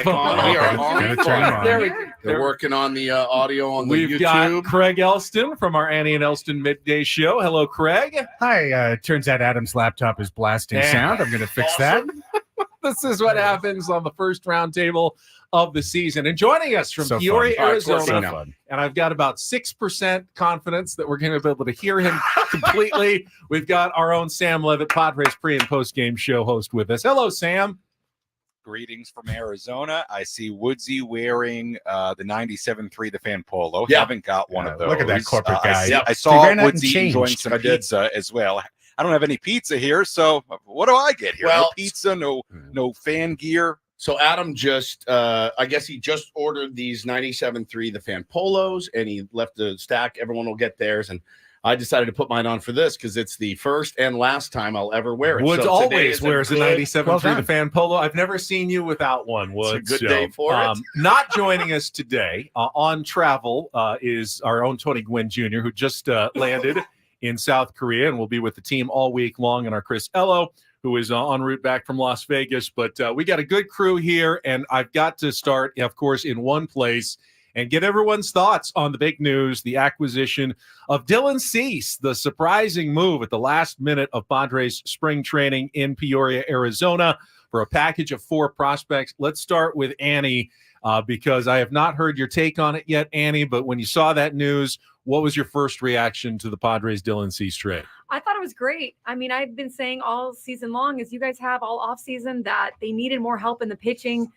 We are on. They're working on the audio on the YouTube. We've got Craig Elston from our Annie and Elston Midday Show. Hello, Craig. Hi. Turns out Adam's laptop is blasting sound. I'm going to fix that. This is what happens on the first roundtable of the season. And joining us from Peoria, Arizona, and I've got about 6% confidence that we're going to be able to hear him completely. We've got our own Sam Levitt, Padres pre- and post-game show host with us. Hello, Sam. Greetings from Arizona. I see Woodsy wearing the 97.3 The Fan Polo. Yeah. Haven't got one of those. Look at that corporate guy. I saw Woodsy enjoying some pizza as well. I don't have any pizza here, so what do I get here? Well, no pizza, no fan gear. So Adam just, I guess he just ordered these 97.3 The Fan Polos, and he left a stack. Everyone will get theirs, and I decided to put mine on for this because it's the first and last time I'll ever wear it. Woods so always wears a 97.3 The Fan Polo. I've never seen you without one, Woods. It's a good day for it. Not joining us today on travel is our own Tony Gwynn Jr., who just landed in South Korea and will be with the team all week long, and our Chris Ello, who is en route back from Las Vegas. But we got a good crew here, and I've got to start, of course, in one place and get everyone's thoughts on the big news, the acquisition of Dylan Cease, the surprising move at the last minute of Padres spring training in Peoria, Arizona, for a package of 4 prospects. Let's start with Annie, because I have not heard your take on it yet, Annie, but when you saw that news, what was your first reaction to the Padres Dylan Cease trade? I thought it was great. I mean, I've been saying all season long, as you guys have all offseason, that they needed more help in the pitching.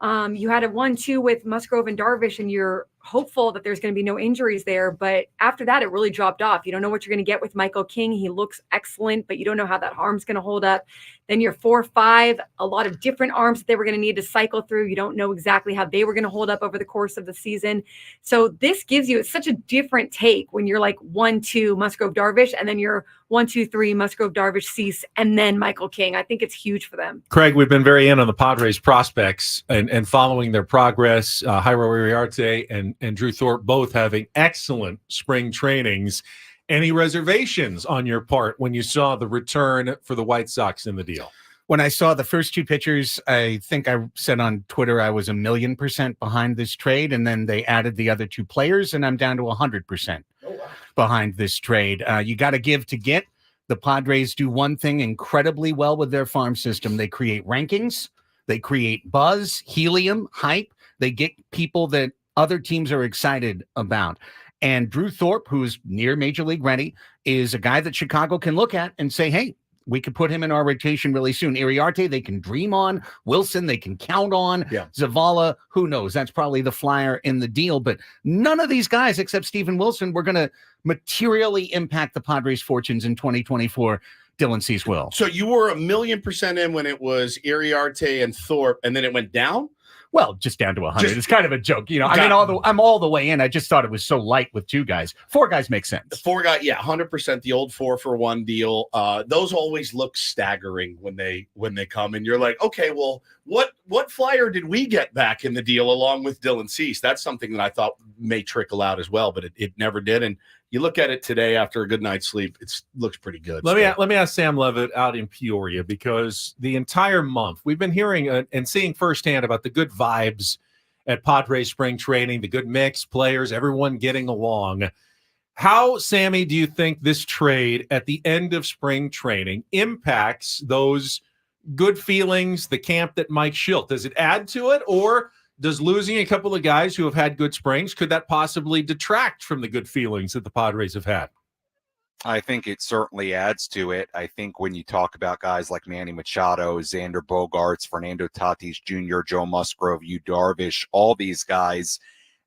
You had a 1-2 with Musgrove and Darvish, and you're hopeful that there's going to be no injuries there. But after that, it really dropped off. You don't know what you're going to get with Michael King. He looks excellent, but you don't know how that arm's going to hold up. Then your 4-5, a lot of different arms that they were going to need to cycle through. You don't know exactly how they were going to hold up over the course of the season. So this gives you such a different take when you're like 1-2 Musgrove Darvish, and then you're 1-2-3 Musgrove Darvish Cease, and then Michael King. I think it's huge for them. Craig, we've been very in on the Padres prospects and following their progress. Jairo Iriarte and Drew Thorpe both having excellent spring trainings. Any reservations on your part when you saw the return for the White Sox in the deal? When I saw the first 2 pitchers, I think I said on Twitter I was 1,000,000% behind this trade, and then they added the other 2 players, and I'm down to 100% behind this trade. You got to give to get. The Padres do one thing incredibly well with their farm system. They create rankings, they create buzz, helium, hype. They get people that other teams are excited about. And Drew Thorpe, who's near Major League ready, is a guy that Chicago can look at and say, hey, we could put him in our rotation really soon. Iriarte, they can dream on. Wilson, they can count on. Yeah. Zavala, who knows? That's probably the flyer in the deal. But none of these guys, except Steven Wilson, were going to materially impact the Padres' fortunes in 2024. Dylan Cease will. So you were 1,000,000% in when it was Iriarte and Thorpe, and then it went down? Well, just down to 100. It's kind of a joke. You know, I'm all the way in. I just thought it was so light with 2 guys. 4 guys make sense. 4 guys, yeah, 100%. The old 4-for-1 deal. Those always look staggering when they come, and you're like, okay, well, what flyer did we get back in the deal along with Dylan Cease? That's something that I thought may trickle out as well, but it never did. And you look at it today after a good night's sleep, it looks pretty good. Let me ask Sam Levitt out in Peoria, because the entire month we've been hearing and seeing firsthand about the good vibes at Padres spring training, the good mix, players, everyone getting along. How, Sammy, do you think this trade at the end of spring training impacts those good feelings, the camp that Mike Schilt? Does it add to it, or does losing a couple of guys who have had good springs, could that possibly detract from the good feelings that the Padres have had? I think it certainly adds to it. I think when you talk about guys like Manny Machado, Xander Bogaerts, Fernando Tatis Jr., Joe Musgrove, Yu Darvish, all these guys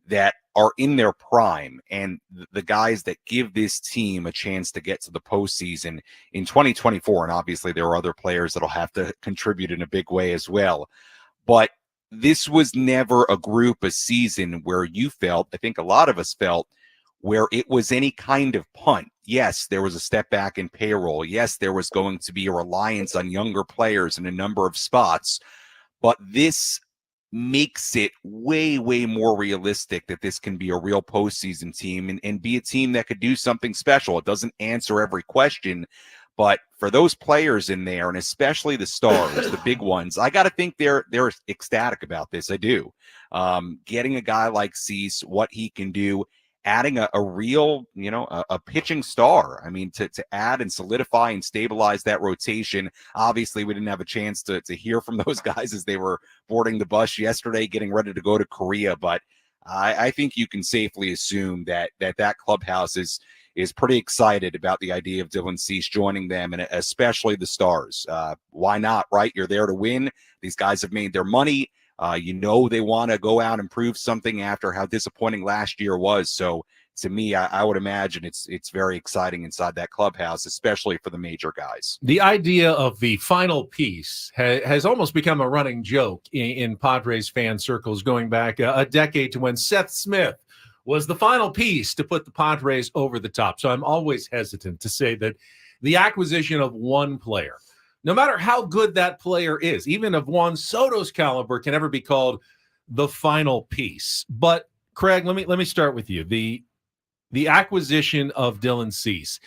that are in their prime, and the guys that give this team a chance to get to the postseason in 2024. And obviously there are other players that'll have to contribute in a big way as well. But this was never a group, a season where you felt, I think a lot of us felt, where it was any kind of punt. Yes, there was a step back in payroll. Yes, there was going to be a reliance on younger players in a number of spots. But this makes it way, way more realistic that this can be a real postseason team and be a team that could do something special. It doesn't answer every question, But for those players in there, and especially the stars, the big ones, I got to think they're ecstatic about this. I do. Getting a guy like Cease, what he can do, adding a real, a pitching star. I mean, to add and solidify and stabilize that rotation. Obviously, we didn't have a chance to hear from those guys as they were boarding the bus yesterday, getting ready to go to Korea. But I think you can safely assume that clubhouse is pretty excited about the idea of Dylan Cease joining them, and especially the stars. Why not, right? You're there to win. These guys have made their money. They want to go out and prove something after how disappointing last year was. So to me, I would imagine it's very exciting inside that clubhouse, especially for the major guys. The idea of the final piece has almost become a running joke in Padres fan circles, going back a decade to when Seth Smith was the final piece to put the Padres over the top. So I'm always hesitant to say that the acquisition of one player, no matter how good that player is, even of Juan Soto's caliber, can ever be called the final piece. But Craig, let me start with you. The acquisition of Dylan Cease,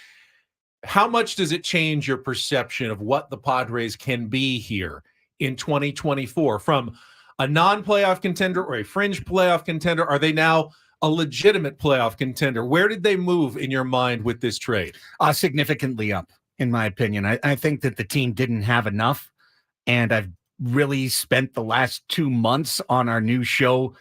how much does it change your perception of what the Padres can be here in 2024? From a non-playoff contender or a fringe playoff contender, are they now a legitimate playoff contender? Where did they move in your mind with this trade? Significantly up, in my opinion. I think that the team didn't have enough, and I've really spent the last 2 months on our new show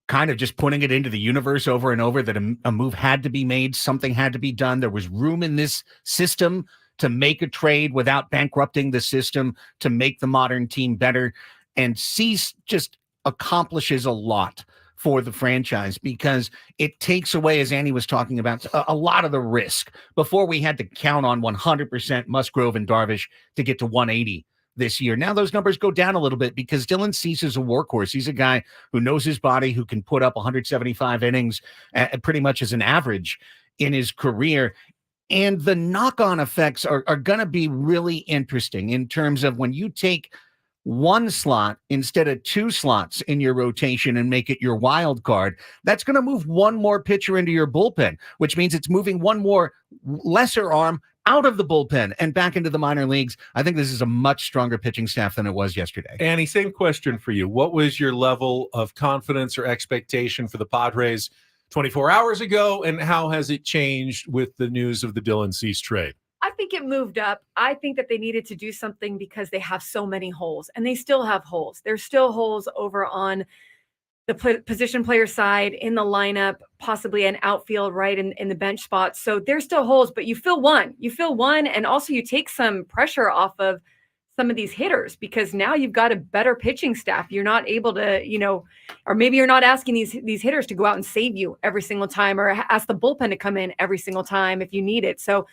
kind of just putting it into the universe over and over that a move had to be made, something had to be done. There was room in this system to make a trade without bankrupting the system, to make the modern team better. And Cease just accomplishes a lot for the franchise because it takes away, as Andy was talking about, a lot of the risk. Before, we had to count on 100% Musgrove and Darvish to get to 180 this year. Now those numbers go down a little bit because Dylan Cease is a workhorse. He's a guy who knows his body, who can put up 175 innings pretty much as an average in his career. And the knock-on effects are going to be really interesting in terms of when you take one slot instead of two slots in your rotation and make it your wild card. That's going to move one more pitcher into your bullpen, which means it's moving one more lesser arm out of the bullpen and back into the minor leagues. I think this is a much stronger pitching staff than it was yesterday. Annie, same question for you. What was your level of confidence or expectation for the Padres 24 hours ago, and how has it changed with the news of the Dylan Cease trade? I think it moved up. I think that they needed to do something because they have so many holes, and they still have holes. There's still holes over on the position player side, in the lineup, possibly an outfield, right, in the bench spots. So there's still holes, but you fill one. And also you take some pressure off of some of these hitters because now you've got a better pitching staff. You're not able to, or maybe you're not asking these hitters to go out and save you every single time, or ask the bullpen to come in every single time if you need it. So,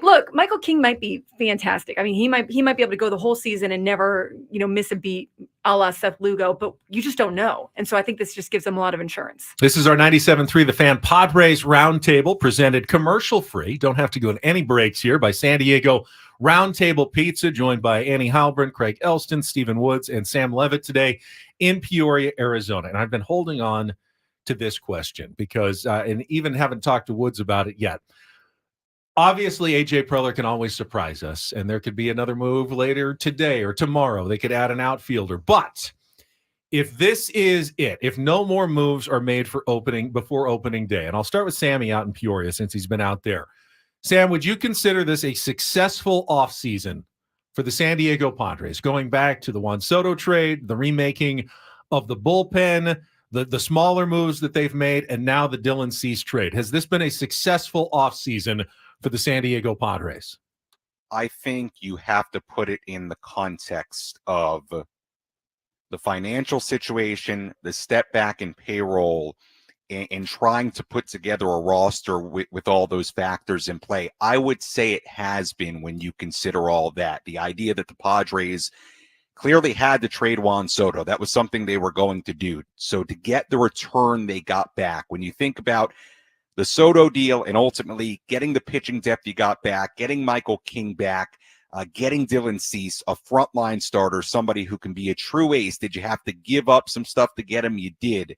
look, Michael King might be fantastic. I mean, he might be able to go the whole season and never, miss a beat a la Seth Lugo, but you just don't know. And so I think this just gives them a lot of insurance. This is our 97.3 The Fan Padres Roundtable, presented commercial-free. Don't have to go to any breaks here, by San Diego Roundtable Pizza, joined by Annie Halbrin, Craig Elston, Stephen Woods, and Sam Levitt today in Peoria, Arizona. And I've been holding on to this question because, and even haven't talked to Woods about it yet. Obviously, A.J. Preller can always surprise us, and there could be another move later today or tomorrow. They could add an outfielder. But if this is it, if no more moves are made before opening day, and I'll start with Sammy out in Peoria since he's been out there. Sam, would you consider this a successful offseason for the San Diego Padres, going back to the Juan Soto trade, the remaking of the bullpen, the smaller moves that they've made, and now the Dylan Cease trade? Has this been a successful offseason for the San Diego Padres? I think you have to put it in the context of the financial situation, the step back in payroll, and trying to put together a roster with all those factors in play. I would say it has been, when you consider all that. The idea that the Padres clearly had to trade Juan Soto, that was something they were going to do. So to get the return they got back, when you think about the Soto deal and ultimately getting the pitching depth you got back, getting Michael King back, getting Dylan Cease, a frontline starter, somebody who can be a true ace. Did you have to give up some stuff to get him? You did.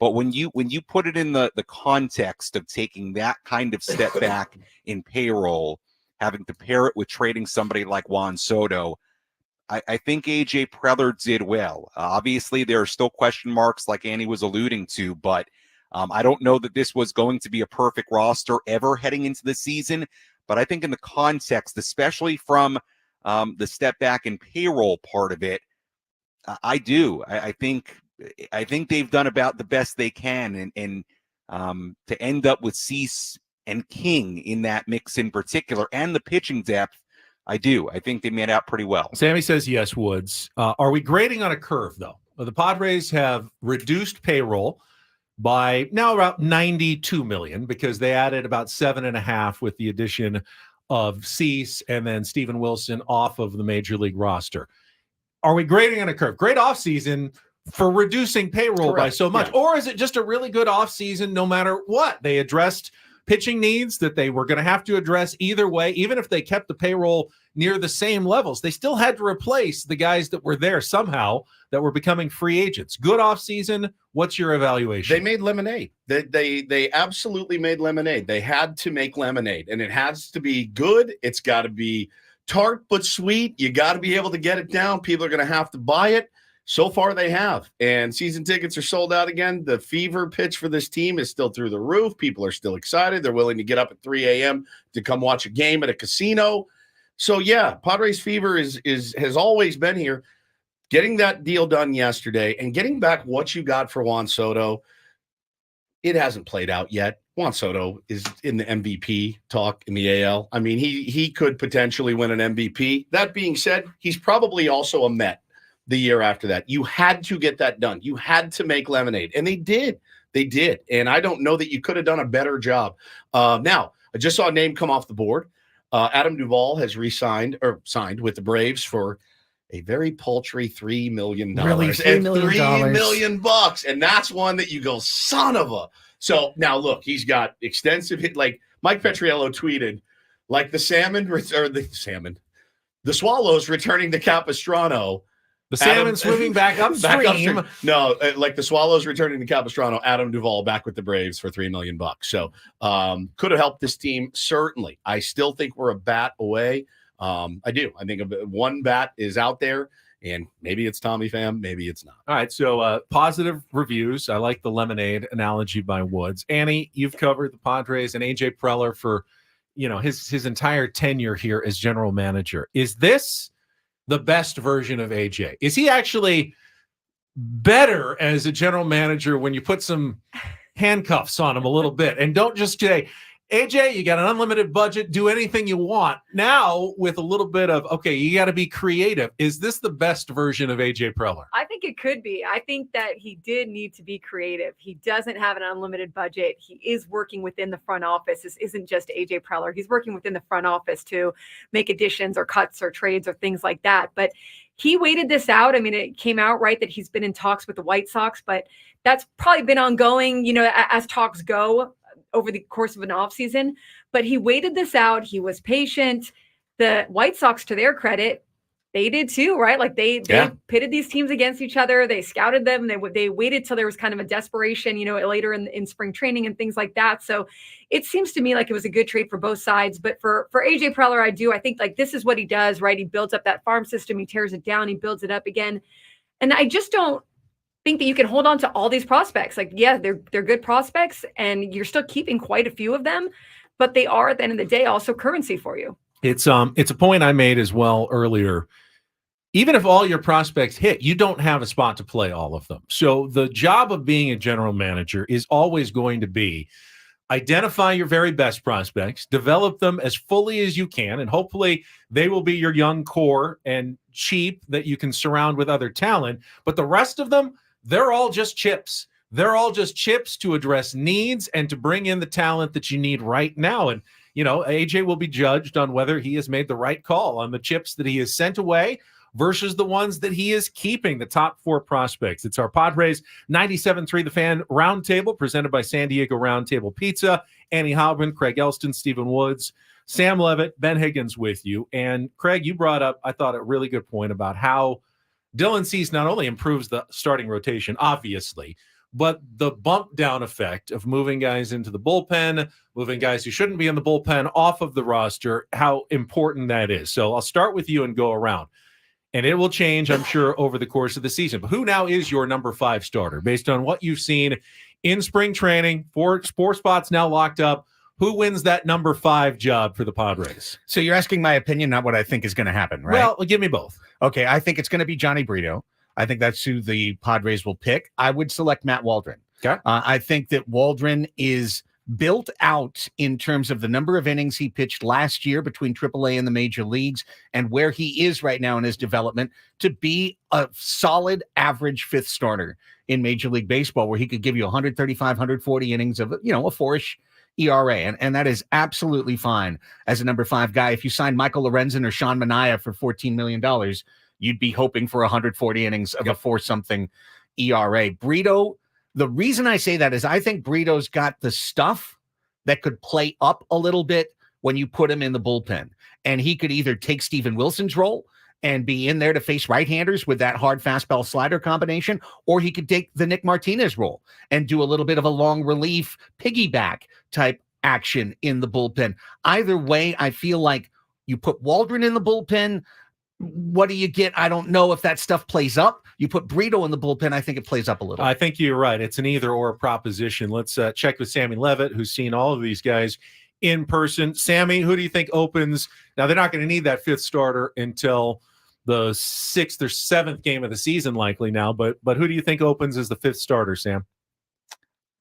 But when you put it in the context of taking that kind of step back in payroll having to pair it with trading somebody like Juan Soto, I think AJ Preller did well. Obviously, there are still question marks like Annie was alluding to, but I don't know that this was going to be a perfect roster ever heading into the season. But I think in the context, especially from the step back and payroll part of it, I do. I think they've done about the best they can, and to end up with Cease and King in that mix in particular, and the pitching depth, I do. I think they made out pretty well. Sammy says yes, Woods. Are we grading on a curve, though? Well, the Padres have reduced payroll by now about $92 million because they added about $7.5 with the addition of Cease and then Steven Wilson off of the major league roster. Are we grading on a curve? Great offseason for reducing payroll by so much. Yeah. Or is it just a really good offseason no matter what? They addressed pitching needs that they were going to have to address either way. Even if they kept the payroll near the same levels, they still had to replace the guys that were there somehow that were becoming free agents. Good offseason. What's your evaluation? They made lemonade. They absolutely made lemonade. They had to make lemonade, and it has to be good. It's got to be tart but sweet. You got to be able to get it down. People are going to have to buy it. So far, they have. And season tickets are sold out again. The fever pitch for this team is still through the roof. People are still excited. They're willing to get up at 3 a.m. to come watch a game at a casino. So, yeah, Padres fever has always been here. Getting that deal done yesterday and getting back what you got for Juan Soto, it hasn't played out yet. Juan Soto is in the MVP talk in the AL. I mean, he could potentially win an MVP. That being said, he's probably also a Met the year after that. You had to get that done. You had to make lemonade. And they did. They did. And I don't know that you could have done a better job. Now, I just saw a name come off the board. Adam Duvall has signed with the Braves for a very paltry $3 million. Really, $3 million. $3 million. And that's one that you go, son of a. So now look, he's got extensive hit. Like Mike Petriello tweeted, like the Swallows returning to Capistrano. The salmon swimming back upstream. No, like the Swallows returning to Capistrano, Adam Duvall back with the Braves for $3 million. So could have helped this team, certainly. I still think we're a bat away. I do. I think one bat is out there, and maybe it's Tommy Pham, maybe it's not. All right, so positive reviews. I like the lemonade analogy by Woods. Annie, you've covered the Padres and AJ Preller for his entire tenure here as general manager. Is this the best version of AJ? Is he actually better as a general manager when you put some handcuffs on him a little bit and don't just say, AJ, you got an unlimited budget, do anything you want. Now with a little bit of, okay, you got to be creative. Is this the best version of AJ Preller? I think it could be. I think that he did need to be creative. He doesn't have an unlimited budget. He is working within the front office. This isn't just AJ Preller. He's working within the front office to make additions or cuts or trades or things like that. But he waited this out. I mean, it came out right that he's been in talks with the White Sox, but that's probably been ongoing, as talks go over the course of an offseason. But he waited this out. He was patient. The White Sox, to their credit, they did too, right? Like they pitted these teams against each other. They scouted them. They waited till there was kind of a desperation, later in spring training and things like that. So it seems to me like it was a good trade for both sides. But for AJ Preller, I think like this is what he does, right? He builds up that farm system. He tears it down. He builds it up again. And I just don't think that you can hold on to all these prospects. Like, yeah, they're good prospects and you're still keeping quite a few of them, but they are at the end of the day also currency for you. It's a point I made as well earlier. Even if all your prospects hit, you don't have a spot to play all of them. So the job of being a general manager is always going to be identify your very best prospects, develop them as fully as you can, and hopefully they will be your young core and cheap that you can surround with other talent. But the rest of them, they're all just chips. They're all just chips to address needs and to bring in the talent that you need right now. And, AJ will be judged on whether he has made the right call on the chips that he has sent away versus the ones that he is keeping, the top four prospects. It's our Padres 97.3 The Fan Roundtable presented by San Diego Roundtable Pizza. Annie Haubman, Craig Elston, Stephen Woods, Sam Levitt, Ben Higgins with you. And Craig, you brought up, I thought, a really good point about how Dylan Cease not only improves the starting rotation, obviously, but the bump down effect of moving guys into the bullpen, moving guys who shouldn't be in the bullpen off of the roster, how important that is. So I'll start with you and go around. And it will change, I'm sure, over the course of the season. But who now is your number 5 starter based on what you've seen in spring training? Four spots now locked up. Who wins that number 5 job for the Padres? So you're asking my opinion, not what I think is going to happen, right? Well, give me both. Okay, I think it's going to be Johnny Brito. I think that's who the Padres will pick. I would select Matt Waldron. Okay. I think that Waldron is built out in terms of the number of innings he pitched last year between AAA and the major leagues and where he is right now in his development to be a solid average 5th starter in Major League Baseball, where he could give you 135, 140 innings of, a 4-ish ERA. And that is absolutely fine as a number 5 guy. If you signed Michael Lorenzen or Sean Manaea for $14 million, you'd be hoping for 140 innings of a 4-something ERA. Brito, the reason I say that is I think Brito's got the stuff that could play up a little bit when you put him in the bullpen. And he could either take Steven Wilson's role and be in there to face right-handers with that hard fastball slider combination, or he could take the Nick Martinez role and do a little bit of a long relief piggyback type action in the bullpen. Either way, I feel like you put Waldron in the bullpen. What do you get? I don't know if that stuff plays up. You put Brito in the bullpen, I think it plays up a little. I think you're right. It's an either-or proposition. Let's check with Sammy Levitt, who's seen all of these guys in person. Sammy, who do you think opens? Now, they're not going to need that 5th starter until the 6th or 7th game of the season, likely now. But who do you think opens as the 5th starter, Sam?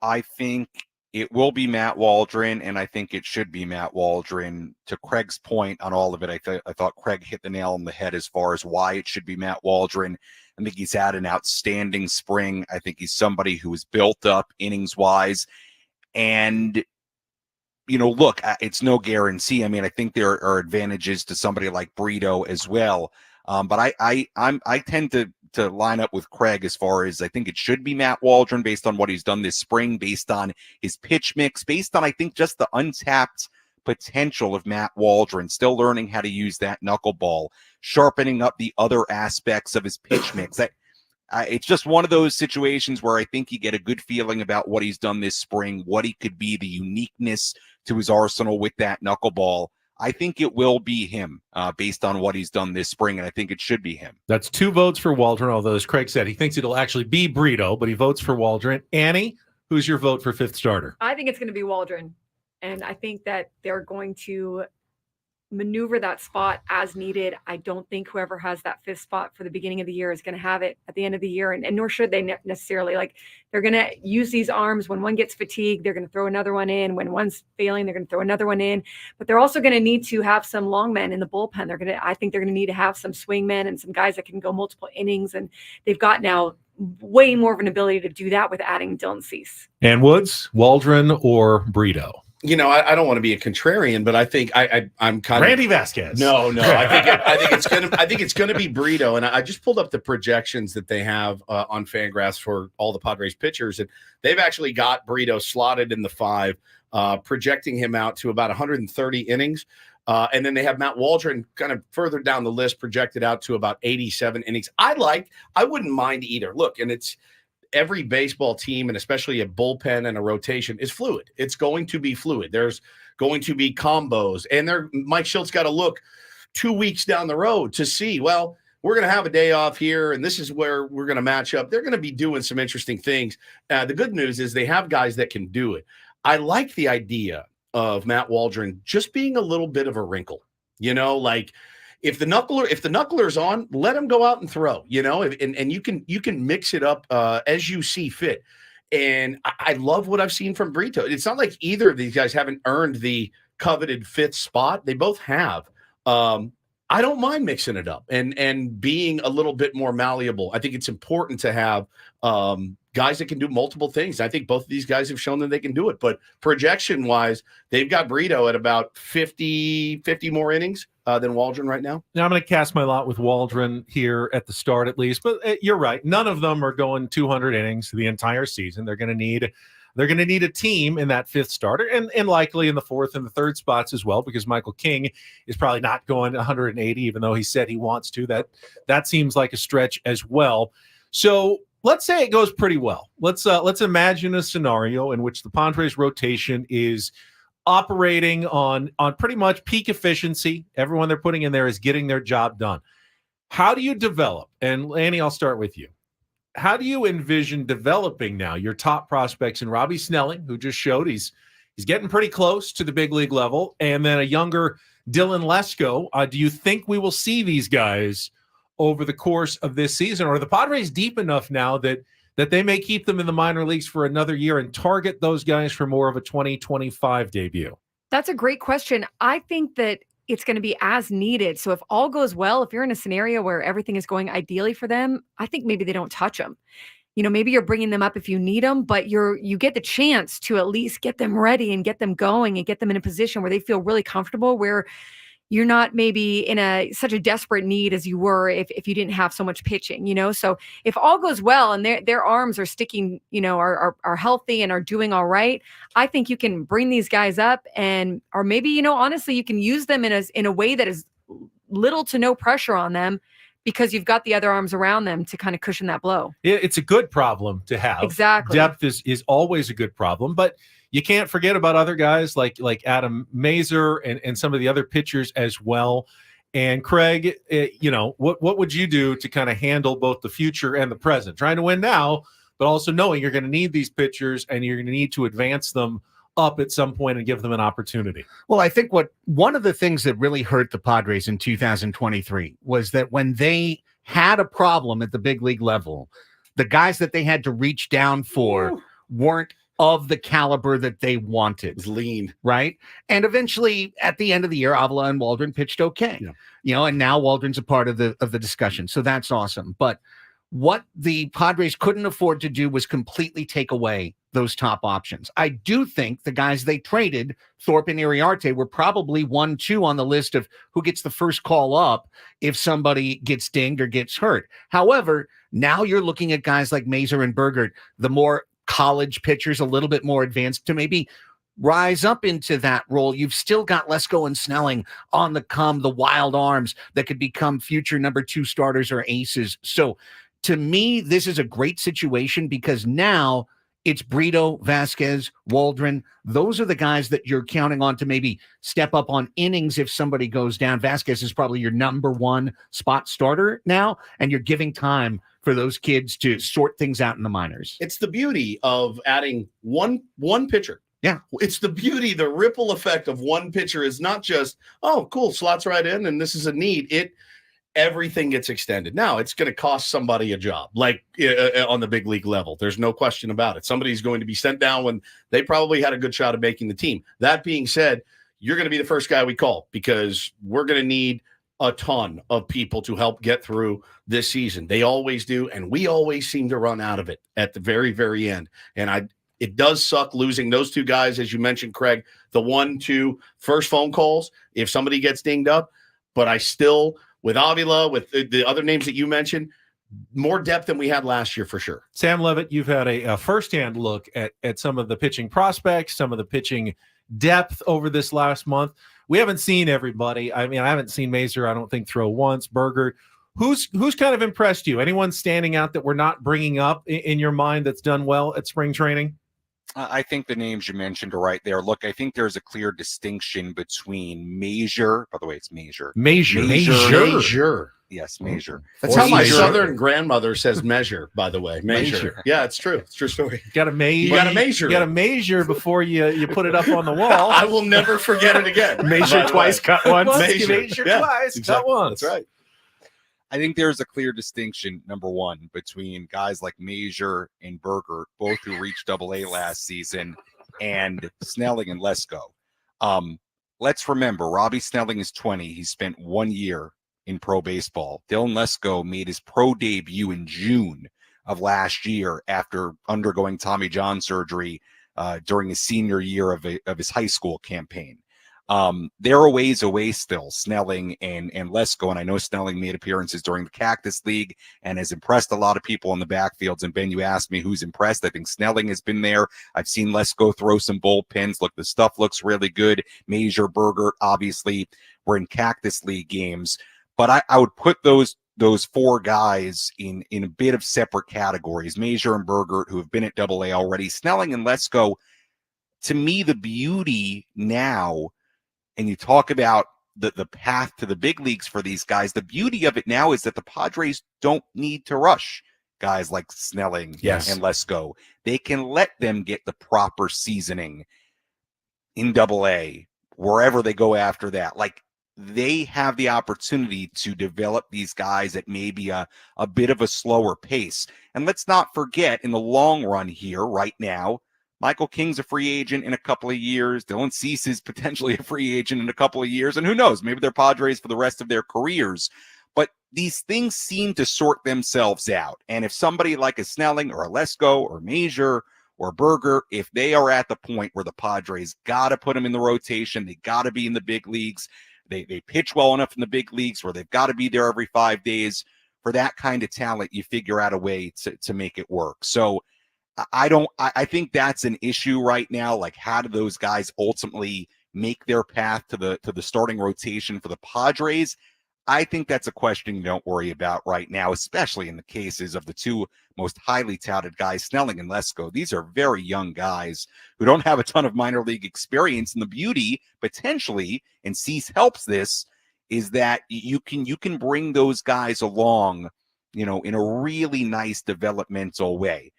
I think it will be Matt Waldron, and I think it should be Matt Waldron. To Craig's point on all of it, I thought Craig hit the nail on the head as far as why it should be Matt Waldron. I think he's had an outstanding spring. I think he's somebody who is built up innings-wise. And, look, it's no guarantee. I mean, I think there are advantages to somebody like Brito as well. But I tend to line up with Craig as far as I think it should be Matt Waldron based on what he's done this spring, based on his pitch mix, based on, I think, just the untapped potential of Matt Waldron, still learning how to use that knuckleball, sharpening up the other aspects of his pitch mix. It's just one of those situations where I think you get a good feeling about what he's done this spring, what he could be, the uniqueness to his arsenal with that knuckleball. I think it will be him based on what he's done this spring, and I think it should be him. That's 2 votes for Waldron, although, as Craig said, he thinks it'll actually be Brito, but he votes for Waldron. Annie, who's your vote for 5th starter? I think it's going to be Waldron. And I think that they're going to maneuver that spot as needed. I don't think whoever has that 5th spot for the beginning of the year is going to have it at the end of the year. And nor should they necessarily. Like, they're going to use these arms. When one gets fatigued, they're going to throw another one in. When one's failing, they're going to throw another one in. But they're also going to need to have some long men in the bullpen. I think they're going to need to have some swing men and some guys that can go multiple innings. And they've got now way more of an ability to do that with adding Dylan Cease. And Woods, Waldron, or Brito? I don't want to be a contrarian, but I think I'm kind Randy of Vasquez. No, I think it's gonna be Brito, and I just pulled up the projections that they have on Fangraphs for all the Padres pitchers, and they've actually got Brito slotted in the 5, projecting him out to about 130 innings, and then they have Matt Waldron kind of further down the list, projected out to about 87 innings. I wouldn't mind either. Look, and it's. Every baseball team, and especially a bullpen and a rotation, is fluid. It's going to be fluid. There's going to be combos, and Mike Schultz got to look 2 weeks down the road to see, well, we're going to have a day off here, and this is where we're going to match up. They're going to be doing some interesting things. The good news is they have guys that can do it. I like the idea of Matt Waldron just being a little bit of a wrinkle, like, if the knuckler's on, let him go out and throw, and you can mix it up as you see fit. And I love what I've seen from Brito. It's not like either of these guys haven't earned the coveted 5th spot. They both have. I don't mind mixing it up and being a little bit more malleable. I think it's important to have guys that can do multiple things. I think both of these guys have shown that they can do it. But projection-wise, they've got Brito at about 50 more innings than Waldron right now. Now I'm going to cast my lot with Waldron here at the start, at least. But you're right; none of them are going 200 innings the entire season. They're going to need a team in that 5th starter, and likely in the 4th and the 3rd spots as well, because Michael King is probably not going 180, even though he said he wants to. That seems like a stretch as well. So let's say it goes pretty well. Let's imagine a scenario in which the Padres rotation is operating on pretty much peak efficiency. Everyone they're putting in there is getting their job done. How do you develop? And Lanny, I'll start with you. How do you envision developing now your top prospects in Robbie Snelling, who just showed he's getting pretty close to the big league level, and then a younger Dylan Lesko? Do you think we will see these guys over the course of this season? Or are the Padres deep enough now that they may keep them in the minor leagues for another year and target those guys for more of a 2025 debut? That's a great question. I think that it's going to be as needed. So if all goes well, if you're in a scenario where everything is going ideally for them, I think maybe they don't touch them. Maybe you're bringing them up if you need them, but you get the chance to at least get them ready and get them going and get them in a position where they feel really comfortable, where you're not maybe in such a desperate need as you were if you didn't have so much pitching, So if all goes well and their arms are sticking, are healthy and are doing all right, I think you can bring these guys up or maybe, honestly, you can use them in a way that is little to no pressure on them, because you've got the other arms around them to kind of cushion that blow. It's a good problem to have. Exactly. Depth is always a good problem, but you can't forget about other guys like Adam Mazur and some of the other pitchers as well. And Craig, what would you do to kind of handle both the future and the present? Trying to win now, but also knowing you're going to need these pitchers and you're going to need to advance them up at some point and give them an opportunity. Well, I think one of the things that really hurt the Padres in 2023 was that when they had a problem at the big league level, the guys that they had to reach down for weren't of the caliber that they wanted. It was lean. Right? And eventually, at the end of the year, Avila and Waldron pitched okay. Yeah. And now Waldron's a part of the discussion. So that's awesome. But what the Padres couldn't afford to do was completely take away those top options. I do think the guys they traded, Thorpe and Iriarte, were probably 1-2 on the list of who gets the first call up if somebody gets dinged or gets hurt. However, now you're looking at guys like Mazur and Burgert, the more college pitchers, a little bit more advanced, to maybe rise up into that role. You've still got Lesko and Snelling on the come, the wild arms that could become future number 2 starters or aces. So to me, this is a great situation because now it's Brito, Vasquez, Waldron. Those are the guys that you're counting on to maybe step up on innings if somebody goes down. Vasquez is probably your number 1 spot starter now, and you're giving time for those kids to sort things out in the minors. It's the beauty of adding one pitcher. Yeah. It's the beauty, the ripple effect of one pitcher is not just, oh, cool, slots right in, and this is a need. Everything gets extended. Now, it's going to cost somebody a job, like on the big league level. There's no question about it. Somebody's going to be sent down when they probably had a good shot at making the team. That being said, you're going to be the first guy we call because we're going to need a ton of people to help get through this season. They always do, and we always seem to run out of it at the very, very end. And it does suck losing those 2 guys, as you mentioned, Craig, the 1-2 first phone calls if somebody gets dinged up. But I still – with Avila, with the other names that you mentioned, more depth than we had last year for sure. Sam Levitt, you've had a firsthand look at some of the pitching prospects, some of the pitching depth over this last month. We haven't seen everybody. I mean, I haven't seen Mazur, I don't think, throw once. Burger. Who's kind of impressed you? Anyone standing out that we're not bringing up in your mind that's done well at spring training? I think the names you mentioned are right there. Look, I think there's a clear distinction between Mazur. By the way, it's Mazur. Mazur. Yes, Mazur. That's how my southern grandmother says measure, by the way. Measure. Yeah, it's true. It's a true story. You got to measure. You got to measure before you put it up on the wall. I will never forget it again. Measure twice, cut once. Measure twice, cut once. That's right. I think there's a clear distinction, number one, between guys like Mazur and Burger, both who reached AA last season, and Snelling and Lesko. Let's remember, Robbie Snelling is 20. He spent 1 year in pro baseball. Dylan Lesko made his pro debut in June of last year after undergoing Tommy John surgery during his senior year of his high school campaign. They're a ways away still, Snelling and Lesko, and I know Snelling made appearances during the Cactus League and has impressed a lot of people in the backfields. And Ben, you asked me who's impressed. I think Snelling has been there. I've seen Lesko throw some bullpens. Look, the stuff looks really good. Mazur, Burger, obviously, we're in Cactus League games. But I would put those those four guys in a bit of separate categories. Major and Bergert, who have been at Double-A already. Snelling and Lesko, to me, the beauty now, and you talk about the path to the big leagues for these guys, the beauty of it now is that the Padres don't need to rush guys like Snelling and Lesko. They can let them get the proper seasoning in Double-A, wherever they go after that. Like, they have the opportunity to develop these guys at maybe a bit of a slower pace. And let's not forget, in the long run here, right now, Michael King's a free agent in a couple of years. Dylan Cease is potentially a free agent in a couple of years. And who knows, maybe they're Padres for the rest of their careers. But these things seem to sort themselves out. And if somebody like a Snelling or a Lesko or Major or Berger, if they are at the point where the Padres got to put them in the rotation, they got to be in the big leagues, they pitch well enough in the big leagues where they've got to be there every 5 days, for that kind of talent, you figure out a way to make it work. So I think that's an issue right now. Like, how do those guys ultimately make their path to the starting rotation for the Padres? I think that's a question you don't worry about right now, especially in the cases of the two most highly touted guys, Snelling and Lesko. These are very young guys who don't have a ton of minor league experience. And the beauty, potentially, and Cease helps this, is that you can bring those guys along, in a really nice developmental way.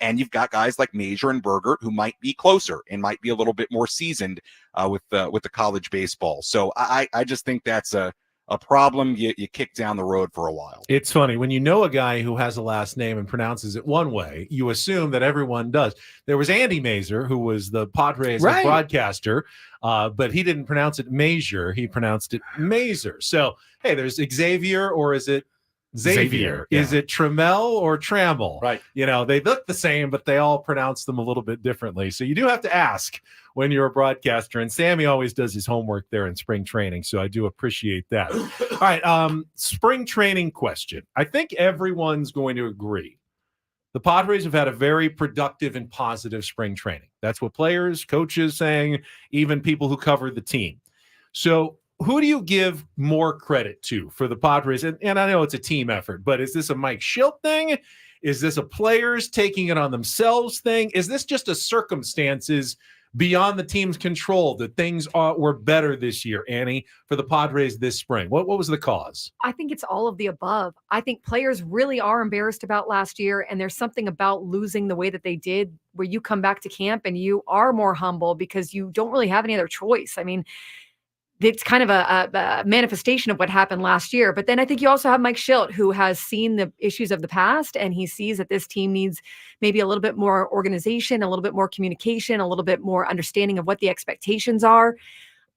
And you've got guys like Major and Bergert who might be closer and might be a little bit more seasoned with the college baseball. So I just think that's a problem you kick down the road for a while. It's funny. When you know a guy who has a last name and pronounces it one way, you assume that everyone does. There was Andy Mazer, who was the Padres broadcaster, but he didn't pronounce it Major. He pronounced it Mazer. So, hey, there's Xavier, or is it Xavier? Is it Trammell or Trammell? Right. They look the same, but they all pronounce them a little bit differently. So you do have to ask when you're a broadcaster. And Sammy always does his homework there in spring training. So I do appreciate that. All right. Spring training question. I think everyone's going to agree. The Padres have had a very productive and positive spring training. That's what players, coaches saying, even people who cover the team. So who do you give more credit to for the Padres? And I know it's a team effort, but is this a Mike Schilt thing? Is this a players taking it on themselves thing? Is this just a circumstances beyond the team's control that things were better this year, Annie, for the Padres this spring? What was the cause? I think it's all of the above. I think players really are embarrassed about last year, and there's something about losing the way that they did where you come back to camp and you are more humble because you don't really have any other choice. I mean, it's kind of a manifestation of what happened last year. But then I think you also have Mike Schilt, who has seen the issues of the past, and he sees that this team needs maybe a little bit more organization, a little bit more communication, a little bit more understanding of what the expectations are.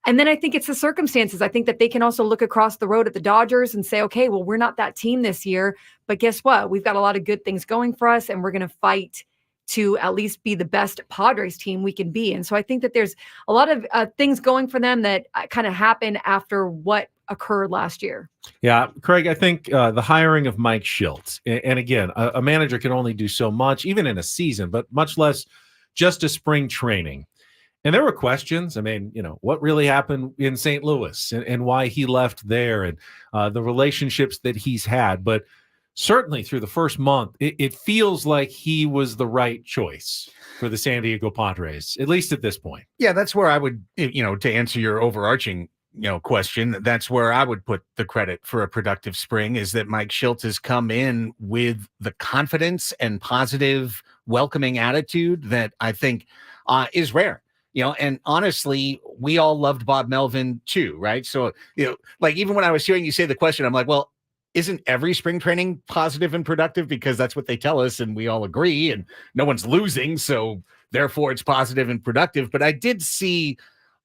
And then I think it's the circumstances. I think that they can also look across the road at the Dodgers and say, okay, well, we're not that team this year, but guess what? We've got a lot of good things going for us, and we're going to fight to at least be the best Padres team we can be. And so I think that there's a lot of things going for them that kind of happened after what occurred last year. Yeah, Craig, I think the hiring of Mike Schilt, and again, a manager can only do so much, even in a season, but much less just a spring training. And there were questions. I mean, what really happened in St. Louis and why he left there, and the relationships that he's had. But certainly through the first month, it feels like he was the right choice for the San Diego Padres, at least at this point. Yeah, that's where I would, to answer your overarching, question, that's where I would put the credit for a productive spring, is that Mike Schilt has come in with the confidence and positive, welcoming attitude that I think is rare. And honestly, we all loved Bob Melvin too, right? So, like, even when I was hearing you say the question, I'm like, well, isn't every spring training positive and productive? Because that's what they tell us, and we all agree, and no one's losing, so therefore it's positive and productive. But I did see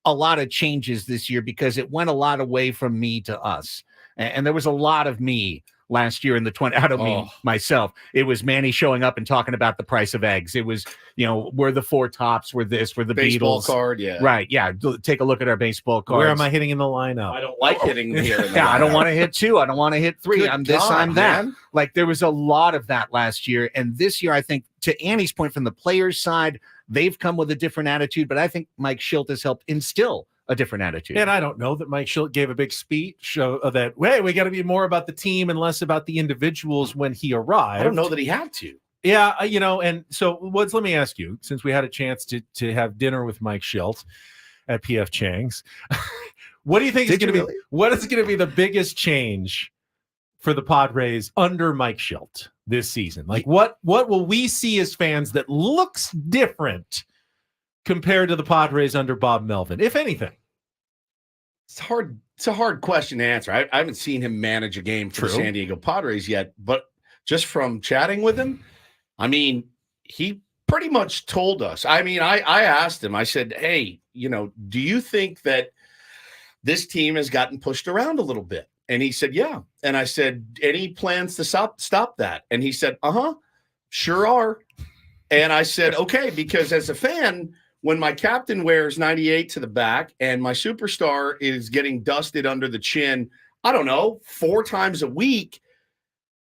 a lot of changes this year because it went a lot away from me to us. And there was a lot of me last year in the 20. I don't mean myself. It was Manny showing up and talking about the price of eggs. It was, we're the Four Tops, we're this, we're the baseball Beatles. Card, yeah. Right, yeah. Take a look at our baseball cards. Where am I hitting in the lineup? I don't like hitting here. I don't want to hit 2. I don't want to hit 3. Good I'm this, God, I'm that. man. Like, there was a lot of that last year. And this year, I think, to Annie's point, from the players' side, they've come with a different attitude. But I think Mike Schilt has helped instill a different attitude. And I don't know that Mike Schilt gave a big speech that, hey, we got to be more about the team and less about the individuals when he arrived. I don't know that he had to. Yeah, and so Woods, let me ask you, since we had a chance to have dinner with Mike Schilt at PF Chang's, what do you think is going to be what is going to be the biggest change for the Padres under Mike Schilt this season? Like what will we see as fans that looks different compared to the Padres under Bob Melvin, if anything? It's hard. It's a hard question to answer. I haven't seen him manage a game for the San Diego Padres yet, but just from chatting with him, I mean, he pretty much told us. I mean, I asked him, I said, hey, do you think that this team has gotten pushed around a little bit? And he said, yeah. And I said, any plans to stop that? And he said, sure are. And I said, okay, because as a fan, when my captain wears 98 to the back and my superstar is getting dusted under the chin, I don't know, 4 times a week,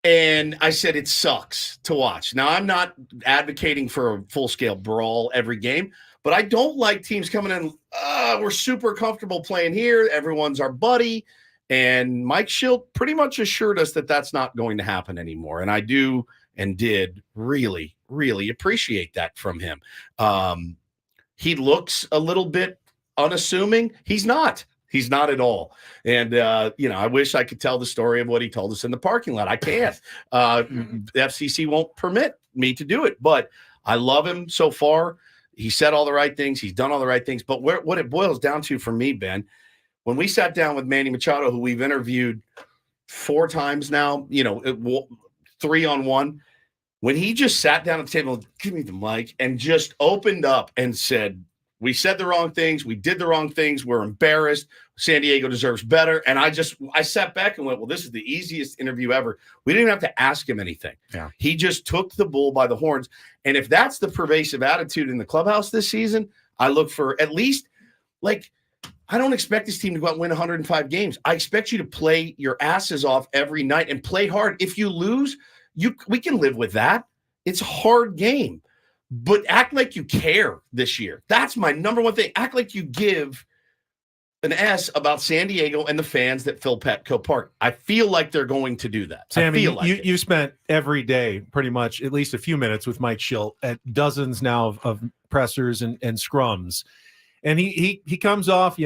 and I said, it sucks to watch. Now, I'm not advocating for a full-scale brawl every game, but I don't like teams coming in, we're super comfortable playing here, everyone's our buddy, and Mike Schilt pretty much assured us that that's not going to happen anymore, and I do and did really, really appreciate that from him. He looks a little bit unassuming. He's not. He's not at all. And, I wish I could tell the story of what he told us in the parking lot. I can't. The FCC won't permit me to do it. But I love him so far. He said all the right things. He's done all the right things. But what it boils down to for me, Ben, when we sat down with Manny Machado, who we've interviewed 4 times now, 3-on-1, when he just sat down at the table, give me the mic, and just opened up and said, we said the wrong things. We did the wrong things. We're embarrassed. San Diego deserves better. And I sat back and went, well, this is the easiest interview ever. We didn't have to ask him anything. Yeah. He just took the bull by the horns. And if that's the pervasive attitude in the clubhouse this season, I look for at least, I don't expect this team to go out and win 105 games. I expect you to play your asses off every night and play hard. If you lose, we can live with that. It's a hard game. But act like you care this year. That's my number one thing. Act like you give an S about San Diego and the fans that fill Petco Park. I feel like they're going to do that. Sammy, you spent every day pretty much at least a few minutes with Mike Schilt at dozens now of pressers and scrums. And he comes off,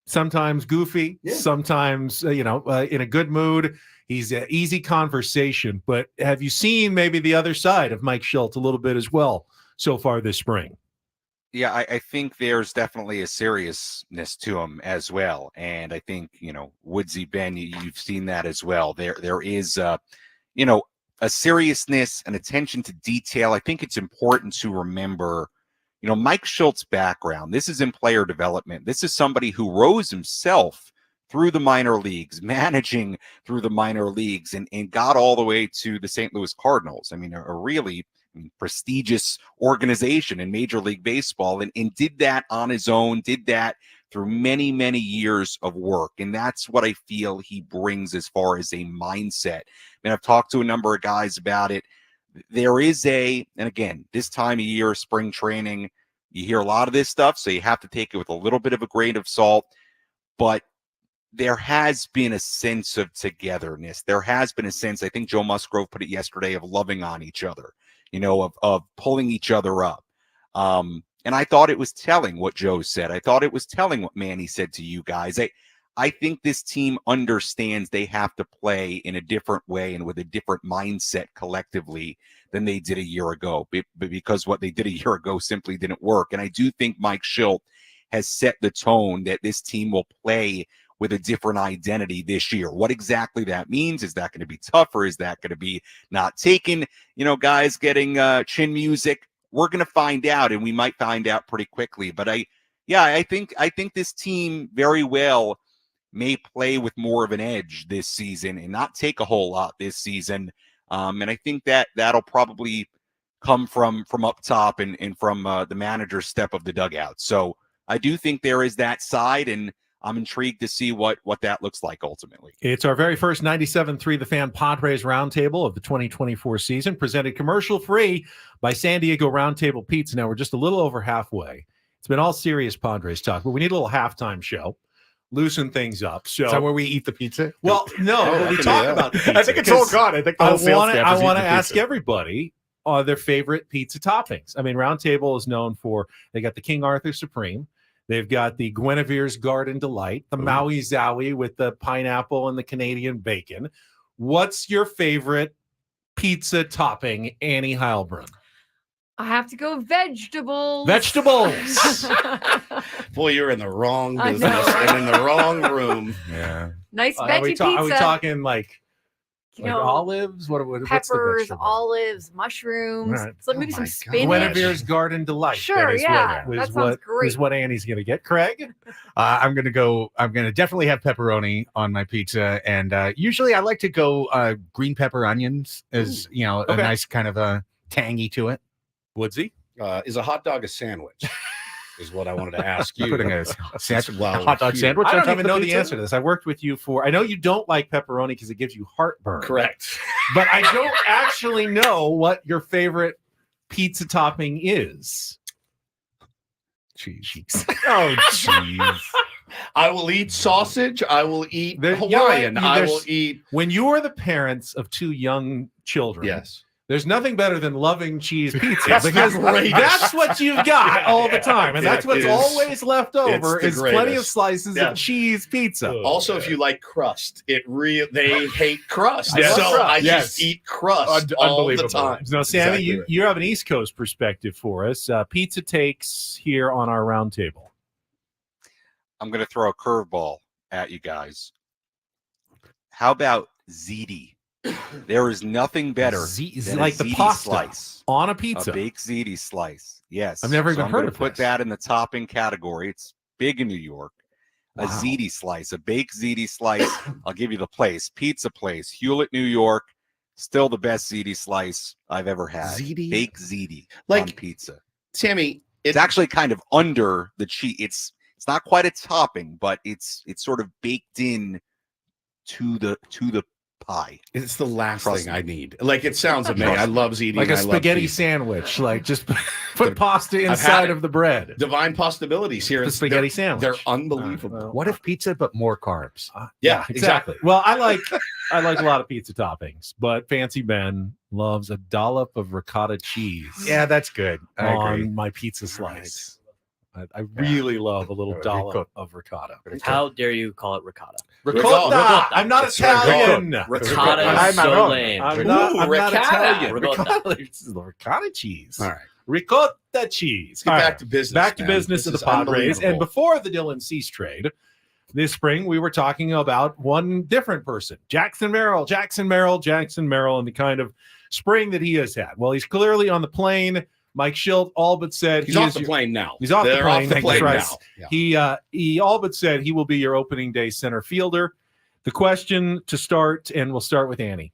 sometimes goofy, sometimes, in a good mood. He's an easy conversation, but have you seen maybe the other side of Mike Schilt a little bit as well so far this spring? Yeah, I think there's definitely a seriousness to him as well. And I think, Woodsy, Ben, you've seen that as well. There is, a seriousness and attention to detail. I think it's important to remember, Mike Schilt's background. This is in player development. This is somebody who rose himself through the minor leagues, managing through the minor leagues, and got all the way to the St. Louis Cardinals. I mean, a really prestigious organization in Major League Baseball, and did that on his own, did that through many, many years of work. And that's what I feel he brings as far as a mindset. I mean, I've talked to a number of guys about it. There is and again, this time of year, spring training, you hear a lot of this stuff, so you have to take it with a little bit of a grain of salt. But there has been a sense of togetherness. There has been a sense, I think Joe Musgrove put it yesterday, of loving on each other, of pulling each other up. And I thought it was telling what Joe said. I thought it was telling what Manny said to you guys. I think this team understands they have to play in a different way and with a different mindset collectively than they did a year ago, because what they did a year ago simply didn't work. And I do think Mike Schilt has set the tone that this team will play with a different identity this year. What exactly that means? Is that going to be tougher? Is that going to be not taken? Guys getting chin music. We're going to find out, and we might find out pretty quickly. But I think this team very well may play with more of an edge this season and not take a whole lot this season. And I think that'll probably come from up top and from the manager's step of the dugout. So I do think there is that side, and I'm intrigued to see what that looks like ultimately. It's our very first 97.3 The Fan Padres Roundtable of the 2024 season, presented commercial-free by San Diego Roundtable Pizza. Now, we're just a little over halfway It's been all serious Padres talk, but we need a little halftime show. Loosen things up. So, Is that where we eat the pizza? well, no, Oh, but I we can talk do that. about the pizza. I think it's all gone. I think the I whole sales want staff is to eating the ask pizza. everybody their favorite pizza toppings. I mean, Roundtable is known for, they got the King Arthur Supreme. They've got the Guinevere's Garden Delight, the Maui Zowie with the pineapple and the Canadian bacon. What's your favorite pizza topping, Annie Heilbrunn? I have to go vegetables. Vegetables. Boy, you're in the wrong I business know. and in the wrong room. Yeah. Nice Are veggie we, pizza. are we talking like You like know, olives? What's the peppers, vegetable? olives, mushrooms. All right. So maybe Oh some my spinach. Guinevere's Garden Delight. Sure, That is yeah, what, that is sounds great. what Annie's going to get. Craig? I'm gonna definitely have pepperoni on my pizza, and usually I like to go green pepper onions as a Okay. nice kind of a tangy to it. Woodsy? Is a hot dog a sandwich? Is what I wanted to ask you. Putting a Well, hot dog here. sandwich. I on don't top even of know the pizza? answer to this. I worked with you I know you don't like pepperoni because it gives you heartburn. Correct. But I don't actually know what your favorite pizza topping is. Cheese. Oh, jeez. I will eat sausage. I will eat There- Hawaiian. you know, I there's- will eat. When you are the parents of two young children, Yes. there's nothing better than loving cheese pizza That's because great. that's what you've got all the time. And that's It what's is- always left over the is plenty of greatest. slices Yeah. of cheese pizza. Also, if you like crust, they hate crust. I love So crust. I Yes. just eat crust all the Unbelievable. time. Now, Sammy, Exactly right. you have an East Coast perspective for us. Pizza takes here on our roundtable. I'm going to throw a curveball at you guys. How about ziti? There is nothing better than like a the ziti pasta slice. on a A pizza. baked ziti slice. Yes. I've never even I'm heard gonna of put this. that in the topping category. It's big in New York. A Wow. ziti slice, a baked ziti slice. I'll give you the place. Pizza place, Hewlett, New York. Still the best ziti slice I've ever had. Ziti? Baked ziti Like- on pizza. Sammy, It's actually kind of under the cheese. It's not quite a topping, but it's sort of baked in to the pie. it's the last Trust thing me. I need. Like, it sounds amazing. I love eating. Like a I love spaghetti pizza. sandwich. Like just put pasta had inside it. of the bread. Divine possibilities here. The It's- spaghetti they're- sandwich. They're unbelievable. Well, What if pizza but more carbs? Yeah, exactly. Well, I like a lot of pizza toppings, but Fancy Ben loves a dollop of ricotta cheese Yeah, that's good. I agree. on my pizza slice. I really love a little dollop of ricotta. How dare you call it ricotta? Ricotta! I'm not It's Italian. Ricotta I'm is not so wrong. lame. I'm Ooh, not ricotta. Italian. Ricotta. This is the ricotta cheese. All right. Ricotta cheese. Let's get All back right. to business. Back to man. business of This the is Padres. And unbelievable. before the Dylan Cease trade this spring, we were talking about one different person, Jackson Merrill, and the kind of spring that he has had. Well, he's clearly on the plane. Mike Schilt all but said He's he off is the your- plane now. He's off the They're plane. off the Thank plane you, now. Christ. Yeah. He all but said he will be your opening day center fielder. The question to start, and we'll start with Annie.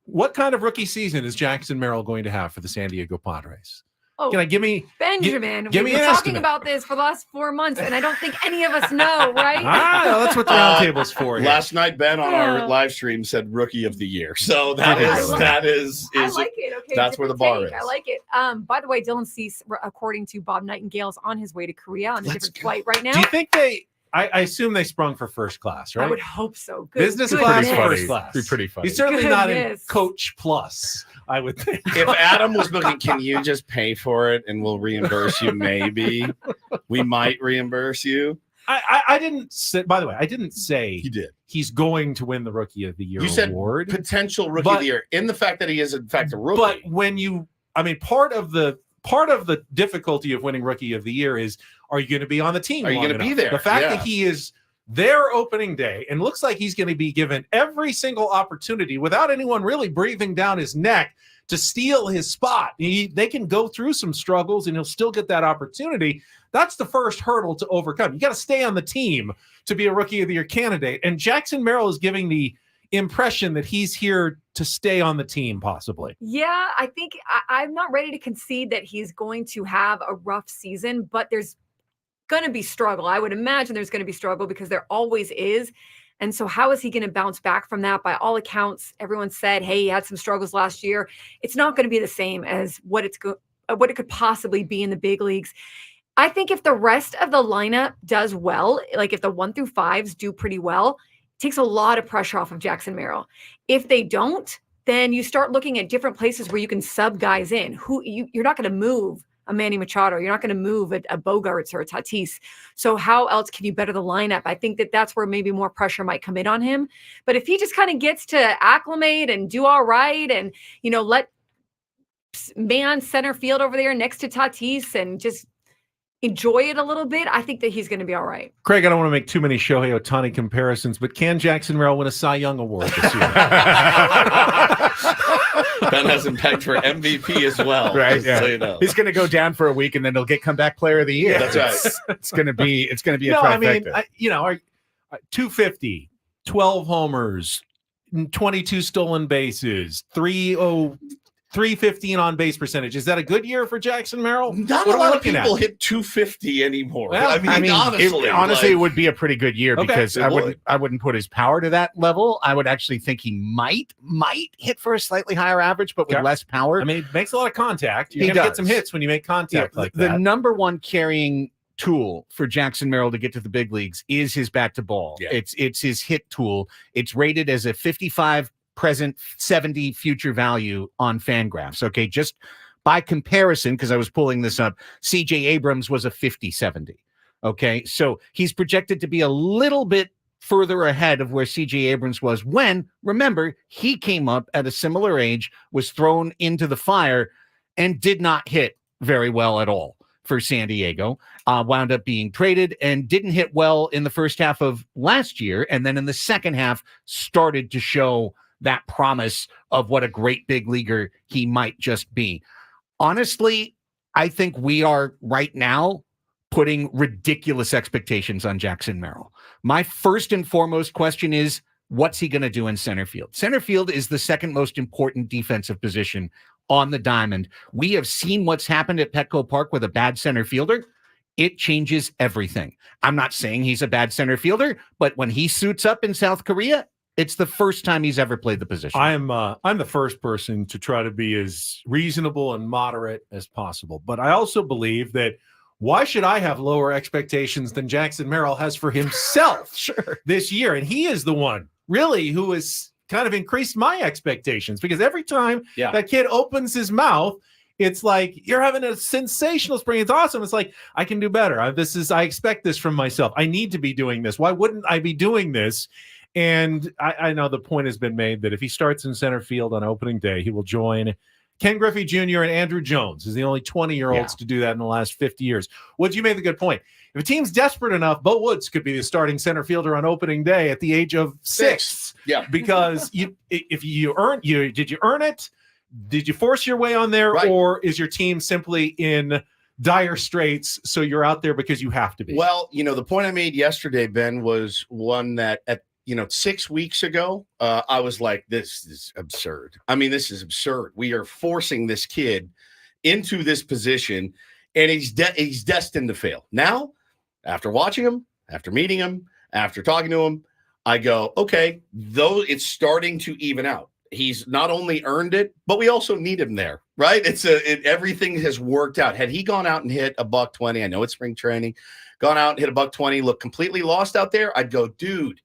What kind of rookie season is Jackson Merrill going to have for the San Diego Padres? Oh, Can I give me Benjamin, give we've me been an talking estimate. about this for the last 4 months, and I don't think any of us know, right? well, that's what the roundtable's for. Here. Last night, Ben on our Yeah. live stream said Rookie of the Year. So that I is like- that is I like it. Okay, that's where the different bar take. I is. like it. By the way, Dylan Cease, according to Bob Nightingale, is on his way to Korea on a Let's different go. flight right now. Do you think I assume they sprung for first class, I right? would hope so. Good, Business goodness. class, Pretty or funny. first class. Be pretty funny. He's certainly not in Goodness. Coach Plus, I would think. If Adam was booking, can you just pay for it and we'll reimburse you? Maybe we might reimburse you. I didn't say. By the way, I didn't say He did. he's going to win the Rookie of the Year You said award. Potential Rookie But- of the Year in the fact that he is in fact a rookie. But when you, I mean, part of the difficulty of winning Rookie of the Year is, are you going to be on the team? Are you long gonna be enough? there? The fact Yeah. that he is their opening day and looks like he's going to be given every single opportunity without anyone really breathing down his neck to steal his spot. They can go through some struggles and he'll still get that opportunity. That's the first hurdle to overcome. You got to stay on the team to be a Rookie of the Year candidate. And Jackson Merrill is giving the impression that he's here to stay on the team, possibly. Yeah, I think I'm not ready to concede that he's going to have a rough season, but there's going to be struggle. I would imagine there's going to be struggle because there always is. And so how is he going to bounce back from that? By all accounts, everyone said, hey, he had some struggles last year. It's not going to be the same as what it could possibly be in the big leagues. I think if the rest of the lineup does well, like if the 1 through 5s do pretty well, it takes a lot of pressure off of Jackson Merrill. If they don't, then you start looking at different places where you can sub guys in. You're not going to move a Manny Machado. You're not going to move a Bogarts or a Tatis. So how else can you better the lineup? I think that's where maybe more pressure might come in on him. But if he just kind of gets to acclimate and do all right and, let man center field over there next to Tatis and just enjoy it a little bit, I think that he's going to be all right. Craig, I don't want to make too many Shohei Ohtani comparisons, but can Jackson Merrill win a Cy Young Award this year? Ben has him pegged for MVP as well. Right. Yeah. So you know. He's going to go down for a week and then he'll get comeback player of the year. That's right. It's going to be a No, trifecta. I mean, 250, 12 homers, 22 stolen bases, 315 on base percentage. Is that a good year for Jackson Merrill? Not What a are we lot of looking people at? hit 250 anymore. Well, I mean honestly, it would be a pretty good year Okay. because It I wouldn't put his power to that level. I would actually think he might hit for a slightly higher average, but with Okay. less power. I mean, it makes a lot of contact. You're He going to get does. some hits when you make contact like the that. number one carrying tool for Jackson Merrill to get to the big leagues is his bat to ball. Yeah. It's his hit tool. It's rated as a 55 present, 70 future value on Fangraphs. Okay, just by comparison, because I was pulling this up, CJ Abrams was a 50-70. Okay, so he's projected to be a little bit further ahead of where CJ Abrams was when, remember, he came up at a similar age, was thrown into the fire, and did not hit very well at all for San Diego. Wound up being traded and didn't hit well in the first half of last year, and then in the second half started to show that promise of what a great big leaguer he might just be. Honestly, I think we are right now putting ridiculous expectations on Jackson Merrill. My first and foremost question is, what's he going to do in center field? Center field is the second most important defensive position on the diamond. We have seen what's happened at Petco Park with a bad center fielder. It changes everything. I'm not saying he's a bad center fielder, but when he suits up in South Korea, it's the first time he's ever played the position. I'm the first person to try to be as reasonable and moderate as possible. But I also believe that why should I have lower expectations than Jackson Merrill has for himself this year? And he is the one really who has kind of increased my expectations, because every time that kid opens his mouth, it's like, you're having a sensational spring. It's awesome. It's like, I can do better. I expect this from myself. I need to be doing this. Why wouldn't I be doing this? And I know the point has been made that if he starts in center field on opening day, he will join Ken Griffey Jr. and Andrew Jones is the only 20-year-olds to do that in the last 50 years. Would you make a good point? If a team's desperate enough, Bo Woods could be the starting center fielder on opening day at the age of 6. Yeah. Because did you earn it? Did you force your way on there? Right. Or is your team simply in dire straits, so you're out there because you have to be? Well, the point I made yesterday, Ben, was one that 6 weeks ago, I was like, this is absurd. I mean, this is absurd. We are forcing this kid into this position, and he's destined to fail. Now, after watching him, after meeting him, after talking to him, I go, okay, though it's starting to even out. He's not only earned it, but we also need him there, right? Everything has worked out. Had he gone out and hit a $120, I know it's spring training, gone out and hit a $120, look completely lost out there, I'd go, dude,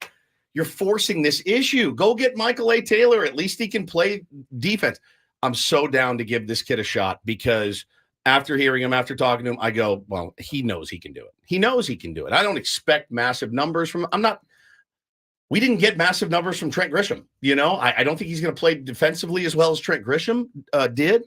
you're forcing this issue. Go get Michael A. Taylor. At least he can play defense. I'm so down to give this kid a shot, because after hearing him, after talking to him, I go, well, he knows he can do it. He knows he can do it. I don't expect massive numbers from him. We didn't get massive numbers from Trent Grisham. I don't think he's going to play defensively as well as Trent Grisham did,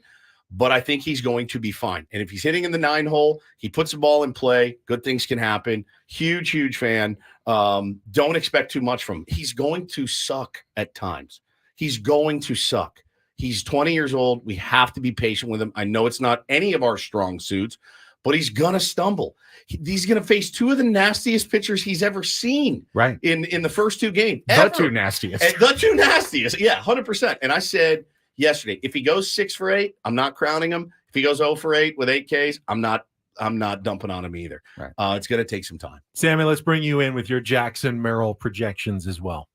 but I think he's going to be fine. And if he's hitting in the 9 hole, he puts the ball in play, good things can happen. Huge fan. Don't expect too much from him. He's going to suck at times. He's going to suck. He's 20 years old. We have to be patient with him. I know it's not any of our strong suits, but he's going to stumble. He's going to face 2 of the nastiest pitchers he's ever seen in the first 2 games. The 2 nastiest. And the 2 nastiest. Yeah, 100%. And I said yesterday, if he goes 6 for 8, I'm not crowning him. If he goes 0 for 8 with 8 Ks, I'm not dumping on him either. Right. It's going to take some time. Sammy, let's bring you in with your Jackson Merrill projections as well.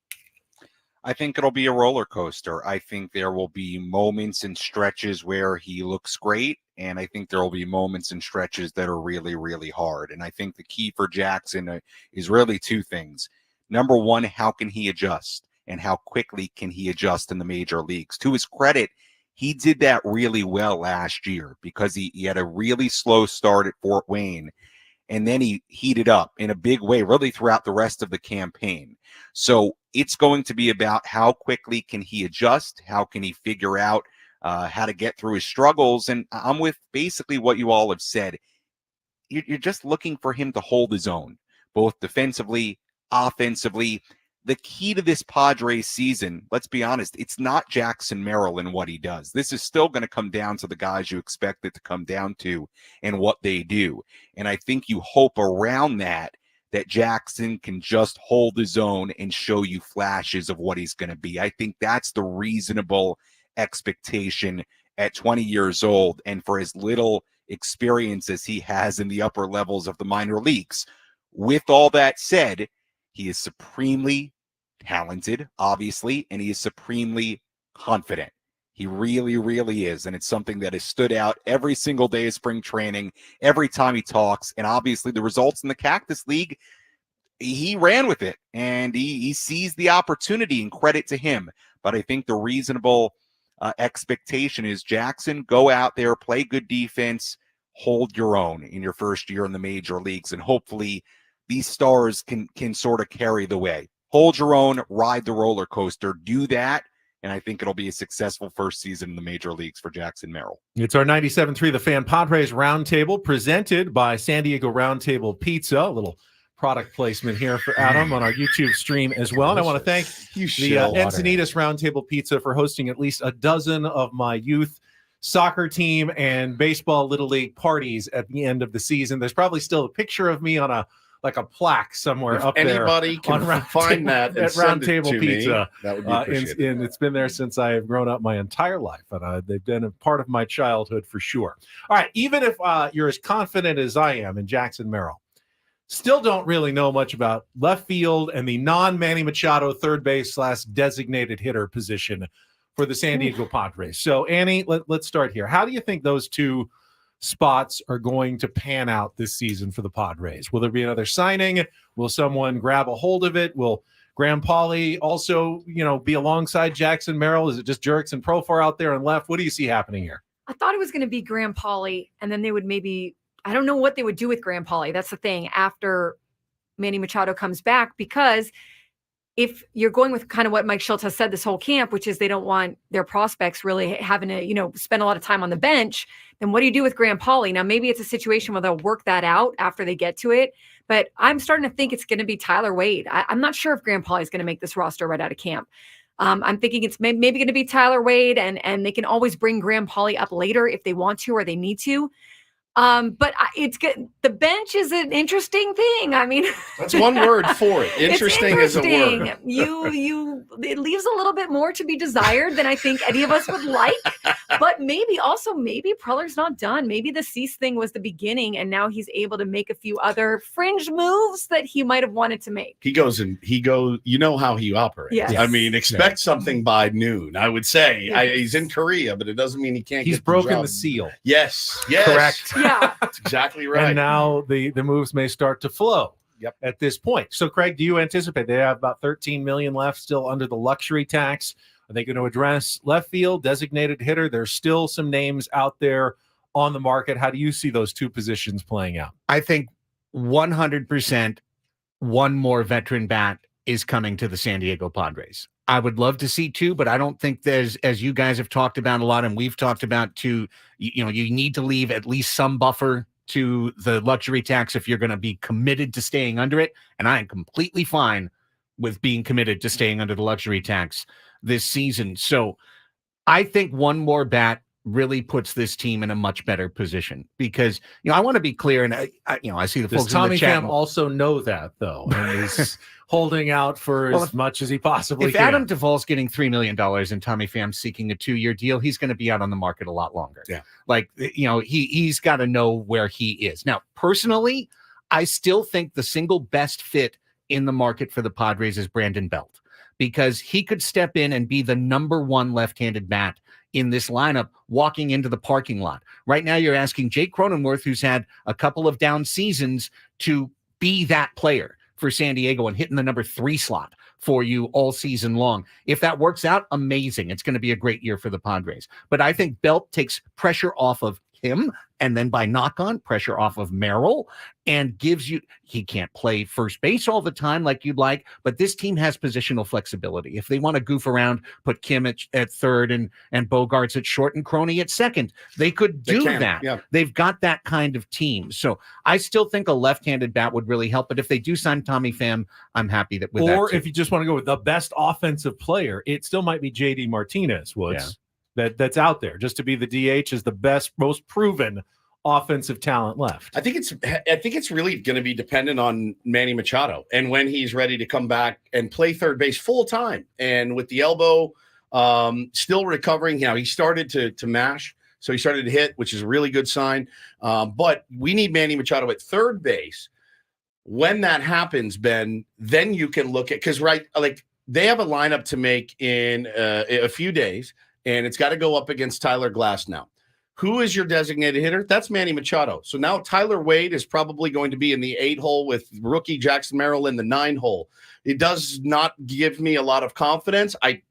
I think it'll be a roller coaster. I think there will be moments and stretches where he looks great, and I think there will be moments and stretches that are really, really hard. And I think the key for Jackson is really two things. Number one, how can he adjust, and how quickly can he adjust in the major leagues? To his credit, he did that really well last year because he had a really slow start at Fort Wayne, and then he heated up in a big way really throughout the rest of the campaign. So it's going to be about how quickly can he adjust, how can he figure out how to get through his struggles. And I'm with basically what you all have said. You're just looking for him to hold his own, both defensively, offensively. The key to this Padres season, let's be honest, it's not Jackson Merrill and what he does. This is still going to come down to the guys you expect it to come down to and what they do. And I think you hope around that Jackson can just hold his own and show you flashes of what he's going to be. I think that's the reasonable expectation at 20 years old and for as little experience as he has in the upper levels of the minor leagues. With all that said, he is supremely talented, obviously, and he is supremely confident. He really, really is. And it's something that has stood out every single day of spring training, every time he talks. And obviously the results in the Cactus League, he ran with it and he sees the opportunity, and credit to him. But I think the reasonable expectation is Jackson, go out there, play good defense, hold your own in your first year in the major leagues. And hopefully these stars can sort of carry the way. Hold your own, ride the roller coaster, do that, and I think it'll be a successful first season in the major leagues for Jackson Merrill. It's our 97.3 The Fan Padres Roundtable, presented by San Diego Roundtable Pizza. A little product placement here for Adam on our YouTube stream as well. And I want to thank the Encinitas Roundtable Pizza for hosting at least a dozen of my youth soccer team and baseball little league parties at the end of the season. There's probably still a picture of me on a plaque somewhere up there. Anybody can find that at Roundtable Pizza. That would be appreciated. And it's been there since I have grown up my entire life, and they've been a part of my childhood for sure. All right, even if you're as confident as I am in Jackson Merrill, still don't really know much about left field and the non-Manny Machado third base / designated hitter position for the San Diego Padres. So, Annie, let's start here. How do you think those two spots are going to pan out this season for the Padres? Will there be another signing? Will someone grab a hold of it? Will Graham Pauley also, be alongside Jackson Merrill? Is it just Jerks and Profar out there and left? What do you see happening here? I thought it was going to be Graham Pauley, and then they would I don't know what they would do with Graham Pauley. That's the thing after Manny Machado comes back, because if you're going with kind of what Mike Schultz has said this whole camp, which is they don't want their prospects really having to, spend a lot of time on the bench, then what do you do with Graham Pauley? Now, maybe it's a situation where they'll work that out after they get to it, but I'm starting to think it's going to be Tyler Wade. I'm not sure if Graham Pauley is going to make this roster right out of camp. I'm thinking it's maybe going to be Tyler Wade, and they can always bring Graham Pauley up later if they want to or they need to. But it's good. The bench is an interesting thing. I mean, that's one word for it. Interesting is a word. It leaves a little bit more to be desired than I think any of us would like. But maybe Preller's not done. Maybe the Cease thing was the beginning, and now he's able to make a few other fringe moves that he might have wanted to make. He goes. You know how he operates. Yes. I mean, expect something by noon. I would say he's in Korea, but it doesn't mean he can't. He's broken the seal. Yes. Correct. Yeah, that's exactly right. And now the moves may start to flow. Yep. At this point. So, Craig, do you anticipate they have about $13 million left still under the luxury tax? Are they going to address left field, designated hitter? There's still some names out there on the market. How do you see those two positions playing out? I think 100% one more veteran bat is coming to the San Diego Padres. I would love to see two, but I don't think there's, as you guys have talked about a lot and we've talked about too, you need to leave at least some buffer to the luxury tax if you're going to be committed to staying under it. And I am completely fine with being committed to staying under the luxury tax this season. So I think one more bat really puts this team in a much better position because, I want to be clear. And I see the folks Tommy in the chat. Pham also know that though, and is holding out for as much as he possibly can. If Adam Duvall's getting $3 million and Tommy Pham's seeking a 2-year deal, he's going to be out on the market a lot longer. Yeah. He's got to know where he is. Now, personally, I still think the single best fit in the market for the Padres is Brandon Belt. because he could step in and be the number one left-handed bat in this lineup walking into the parking lot. Right now, you're asking Jake Cronenworth, who's had a couple of down seasons, to be that player for San Diego and hitting the number 3 slot for you all season long. If that works out, amazing. It's going to be a great year for the Padres. But I think Belt takes pressure off of him, and then by knock-on, pressure off of Merrill, and gives you, he can't play first base all the time like you'd like, but this team has positional flexibility. If they want to goof around, put Kim at third and Bogarts at short and Crony at second, they could do that. Yeah. They've got that kind of team. So I still think a left-handed bat would really help, but if they do sign Tommy Pham, I'm happy with that. Or if you just want to go with the best offensive player, it still might be JD Martinez, Woods. Yeah. That's out there just to be the DH is the best, most proven offensive talent left. I think it's really going to be dependent on Manny Machado and when he's ready to come back and play third base full time. And with the elbow still recovering, he started to mash, so he started to hit, which is a really good sign. But we need Manny Machado at third base. When that happens, Ben, then you can look at, because they have a lineup to make in a few days. And it's got to go up against Tyler Glass now. Who is your designated hitter? That's Manny Machado. So now Tyler Wade is probably going to be in the 8 hole with rookie Jackson Merrill in the 9 hole. It does not give me a lot of confidence. I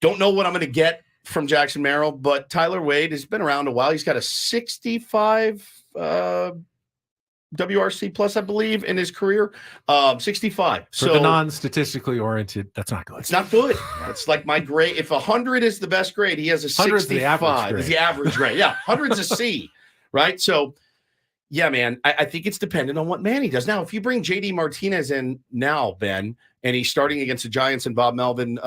don't know what I'm going to get from Jackson Merrill, but Tyler Wade has been around a while. He's got a 65 WRC plus, I believe, in his career. 65. For the non-statistically oriented, that's not good. It's not good. It's like my grade. If 100 is the best grade, he has a 65. Is the average grade. Yeah, 100's a C, right? So, yeah, man, I think it's dependent on what Manny does. Now, if you bring JD Martinez in now, Ben, and he's starting against the Giants and Bob Melvin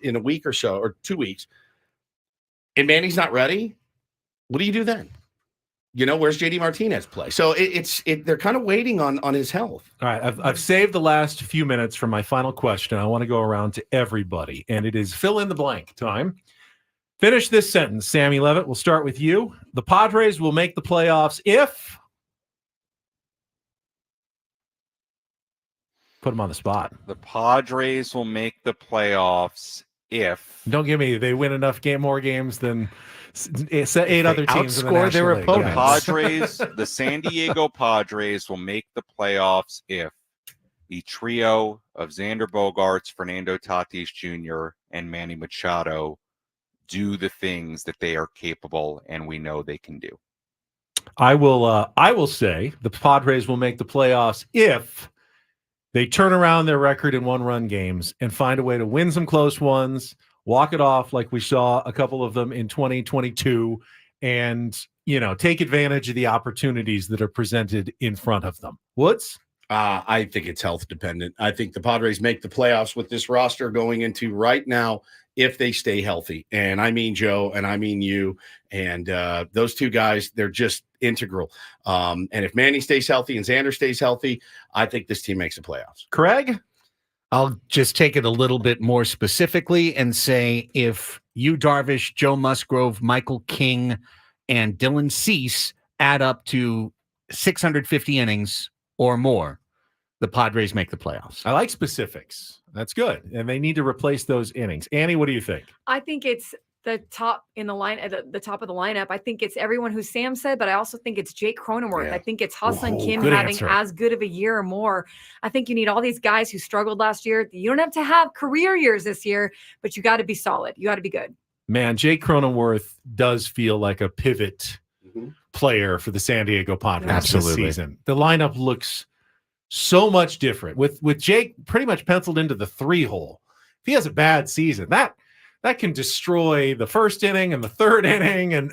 in a week or so, or 2 weeks, and Manny's not ready, what do you do then? Where's JD Martinez play? So they're kind of waiting on his health. All right. I've saved the last few minutes for my final question. I want to go around to everybody, and it is fill in the blank time. Finish this sentence, Sammy Levitt. We'll start with you. The Padres will make the playoffs if. Put them on the spot. The Padres will make the playoffs if. Don't give me they win enough more games than 8 other teams outscore their opponents. The San Diego Padres will make the playoffs if the trio of Xander Bogaerts, Fernando Tatis Jr., and Manny Machado do the things that they are capable and we know they can do. I will say the Padres will make the playoffs if they turn around their record in 1-run games and find a way to win some close ones, walk it off like we saw a couple of them in 2022, and, take advantage of the opportunities that are presented in front of them. Woods? I think it's health dependent. I think the Padres make the playoffs with this roster going into right now if they stay healthy. And I mean Joe, and I mean you, and those two guys, they're just integral. And if Manny stays healthy and Xander stays healthy, I think this team makes the playoffs. Craig? I'll just take it a little bit more specifically and say if Yu Darvish, Joe Musgrove, Michael King, and Dylan Cease add up to 650 innings or more, the Padres make the playoffs. I like specifics. That's good. And they need to replace those innings. Annie, what do you think? I think it's the top in the line, the top of the lineup. I think it's everyone who Sam said, but I also think it's Jake Cronenworth. Yeah. I think it's Hussein Kim good having answer. as good of a year or more. I think you need all these guys who struggled last year. You don't have to have career years this year, but you got to be solid. You got to be good. Man, Jake Cronenworth does feel like a pivot player for the San Diego Padres Absolutely. this season. The lineup looks so much different with Jake pretty much penciled into the 3 hole. If he has a bad season, that can destroy the first inning and the third inning. And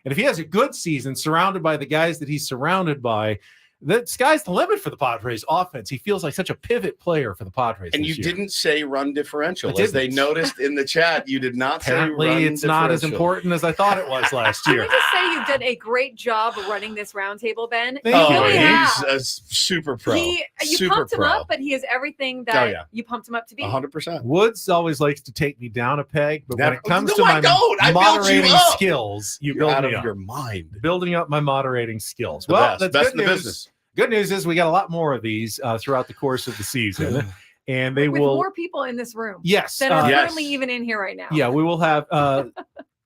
if he has a good season surrounded by the guys that he's surrounded by, the sky's the limit for the Padres offense. He feels like such a pivot player for the Padres. And you this year. didn't say run differential. I As they didn't. noticed in the chat, you did not say run Apparently, it's not as differential. important as I thought it was last Can year. we just say you've done a great job running this roundtable, Ben? Thank You you. really have. He's a super pro. You super pumped him pro. up, but he is everything that yeah. you pumped him up to be. 100%. Woods always likes to take me down a peg, but when Never- it comes No, to I my don't. I built you moderating up. skills, you You're build out me of up. your mind. Building up my moderating skills. The Well, best. that's Best good in the news. business. Good news is we got a lot more of these throughout the course of the season. and they with will. more people in this room. Yes, That are Yes. currently even in here right now. yeah, we will have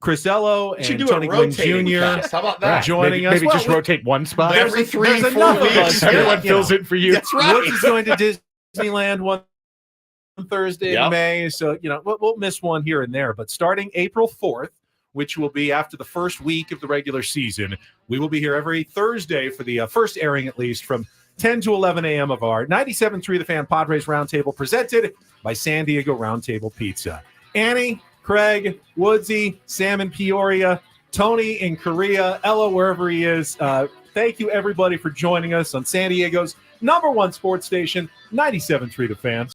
Chris Ello We should and do Tony a Gwynn rotating Jr. cast. How about that? joining us. Maybe Well, just rotate one spot. there's Every a- 3 there's 4 enough of weeks. us. Everyone you fills know. it for you. That's right. Woods is going to Disneyland one Thursday in Yep. May, so we'll miss one here and there. But starting April 4th, which will be after the first week of the regular season, we will be here every Thursday for the first airing, at least from 10 to 11 a.m. of our 97.3 The Fan Padres Roundtable, presented by San Diego Roundtable Pizza. Annie, Craig, Woodsy, Sam in Peoria, Tony in Korea, Ella wherever he is. Thank you, everybody, for joining us on San Diego's #1 sports station, 97.3 The Fan.